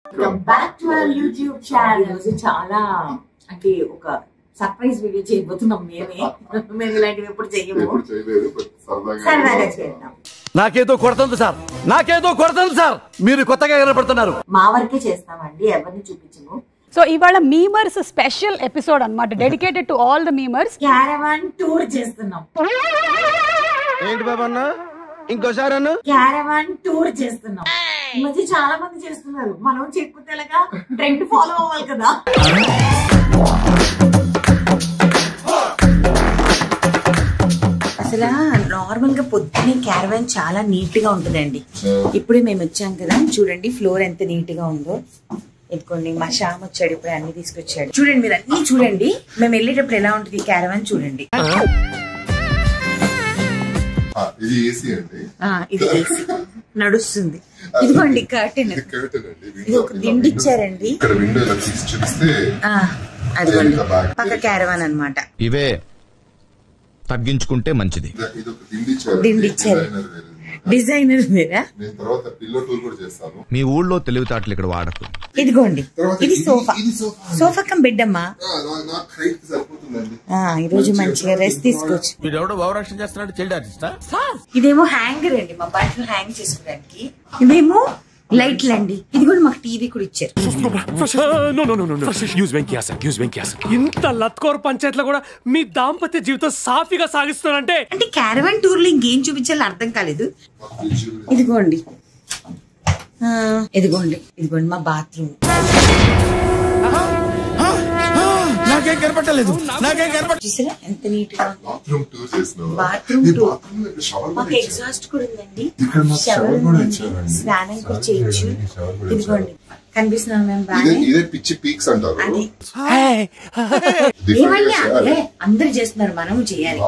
Welcome back to our YouTube channel. చాలా అంటే ఒక సర్ప్రైజ్ వీడియో చేయబోతున్నాం మేము ఇలాంటివి ఎప్పుడు చేయము సరదాగా చేద్దాం నాకేదో కొడుతుంది సార్ మీరు కొత్తగా కనపడుతున్నారు మా వరకే చేస్తామండి ఎవరిని చూపించము సో ఇవాళ మీమర్స్ స్పెషల్ ఎపిసోడ్ అన్నమాట dedicated to all the memers caravan tour చేస్తున్నాం ఏంటి బాబన్న ఇంకోసారి అన్న క్యారవాన్ టూర్ చేస్తున్నాం ఈ మధ్య చాలా మంది చేస్తున్నారు మనం చేయకపోతే ఎలాగా ట్రెండ్ ఫాలో అవ్వాలి కదా అసలు నార్మల్ గా పొద్దునే క్యారవాన్ చాలా నీట్ గా ఉంటుందండి ఇప్పుడే మేము వచ్చాం కదా చూడండి ఫ్లోర్ ఎంత నీట్ గా ఉందో ఎత్తుకోండి మా శ్యామ్ వచ్చాడు ఇప్పుడు అన్ని తీసుకొచ్చాడు చూడండి మీరు అన్ని చూడండి మేము వెళ్ళేటప్పుడు ఎలా ఉంటుంది క్యారవాన్ చూడండి ఇది ఏసీ నడుస్తుంది ఇదిగోండి కర్టెన్ ఇది ఒక దిండి ఇచ్చారండి అదిగోండి పక్క క్యారవాన్ అన్నమాట ఇవే తగ్గించుకుంటే మంచిది దిండి ఇచ్చారు డిజైనర్ మీరా మీ ఊళ్ళో తెలివితేటలు ఇక్కడ వాడకు ఇదిగోండి ఇది సోఫా కం బెడ్ అమ్మా ఈ రోజు మంచిగా రెస్ట్ తీసుకోవచ్చు ఇదేమో హ్యాంగర్ అండి మా బట్టలు హ్యాంగ్ చేసుకోవడానికి ఇదేమో లైట్లు అండి ఇది కూడా మాకు టీవీ కూడా ఇచ్చారు ఇంత లత్కోర్ పంచాయతీలో కూడా మీ దాంపత్య జీవితం సాఫీగా సాగిస్తున్నారంటే అంటే క్యారవాన్ టూర్ లో ఇంకేం చూపించాలో అర్థం కాలేదు ఇదిగోండి ఇదిగోండి మా బాత్రూమ్ నాకేం కనపట్టలేదు చూసారా ఎంత నీట్ గా బాత్రూమ్ టూర్ మాకు ఎగ్జాస్ట్ కూడా ఉందండి స్నానం కూడా చేయొచ్చు ఇదిగోండి కనిపిస్తున్నాం మేము బాగా అందరు చేస్తున్నారు మనము చేయాలి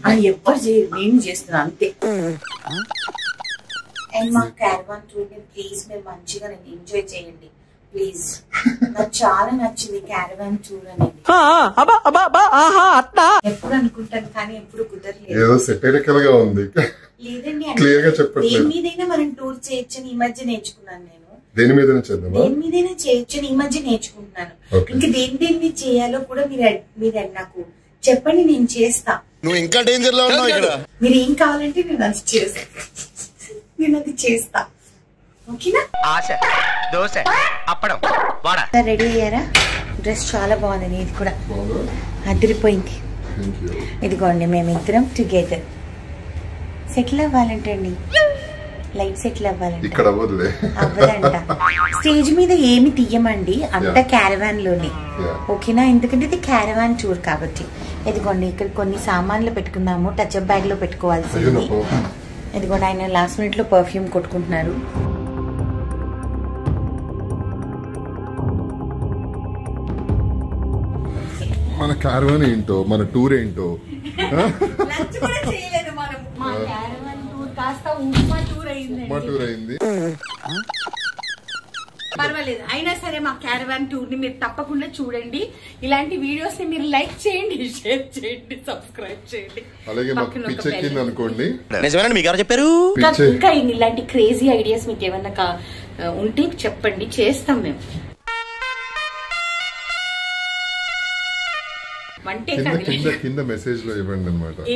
అని ఎవ్వరు చేయరు నేను చేస్తున్నాను అంతే అండ్ మా క్యారవాన్ టూర్ ని ప్లీజ్ మీరు మంచిగా ఎంజాయ్ చేయండి ప్లీజ్ నాకు చాలా నచ్చింది క్యారవాన్ టూర్ అనేది ఎప్పుడు అనుకుంటాను కానీ ఎప్పుడు కుదరలేదు లేదండి దేని మీదైనా మనం టూర్ చేయొచ్చని ఈ మధ్య నేర్చుకున్నాను నేను దేని మీదైనా చేయొచ్చని ఈ మధ్య నేర్చుకుంటున్నాను ఇంకా దేని చేయాలో కూడా మీరు నాకు చెప్పండి నేను చేస్తా నువ్వు ఇంకా డేంజర్ లో ఉన్నావు ఇక్కడ మీరు ఏం కావాలంటే నేను అది చేస్తా రెడీ అయ్యారా డ్రెస్ చాలా బాగుంది ఇది కూడా అదిరిపోయింది ఇదిగోండి మేమిద్దరం టుగెదర్ సెటిల్ అవ్వాలంటండి లైఫ్ సెటిల్ అవ్వాలంట అవ్వదంట స్టేజ్ మీద ఏమి తీయమండి అంత క్యారవాన్ లోనే ఓకేనా ఎందుకంటే ఇది క్యారవాన్ టూర్ కాబట్టి ఇదిగోండి ఇక్కడ కొన్ని సామాన్లు పెట్టుకుందాము టచ్ అప్ బ్యాగ్ లో పెట్టుకోవాల్సింది ఇదిగోండి ఆయన లాస్ట్ మినిట్ లో పర్ఫ్యూమ్ కొట్టుకుంటున్నారు మన క్యారవాన్ ఏంటో మన టూర్ ఏంటో టూర్ అయింది పర్వాలేదు అయినా సరే మా క్యారవాన్ టూర్ ని మీరు తప్పకుండా చూడండి ఇలాంటి వీడియోస్ ని మీరు లైక్ చేయండి షేర్ చేయండి సబ్స్క్రైబ్ చేయండి అలాగే మాకు పిచ్చెక్కింది అనుకోండి మీకు ఎవరు చెప్పారు ఇంకా ఇలాంటి క్రేజీ ఐడియాస్ మీకు ఏమన్నా ఉంటే చెప్పండి చేస్తాం మేము కింద మెసేజ్ లో ఇవ్వండి అనమాట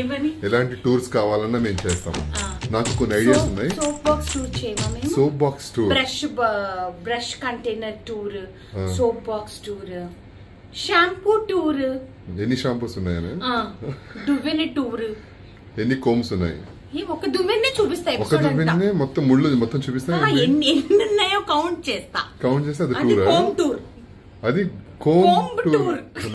ఎలాంటి టూర్స్ కావాలన్నా మేము చేస్తాం నాకు కొన్ని ఐడియాస్ ఉన్నాయి సోప్ బాక్స్ టూర్ చేయమా soap box tour brush container tour soap box tour shampoo tour ఎన్ని షాంపూస్ ఉన్నాయని దువ్వెన టూర్ ఎన్ని కోమ్స్ ఉన్నాయి ఒక దువ్వెన్నే చూపిస్తాయి ఒక దువ్వెన్నే మొత్తం ముళ్ళు మొత్తం చూపిస్తాయి ఎన్ని ఉన్నాయో కౌంట్ చేస్తే అది టూర్ అది కోమ్ టూర్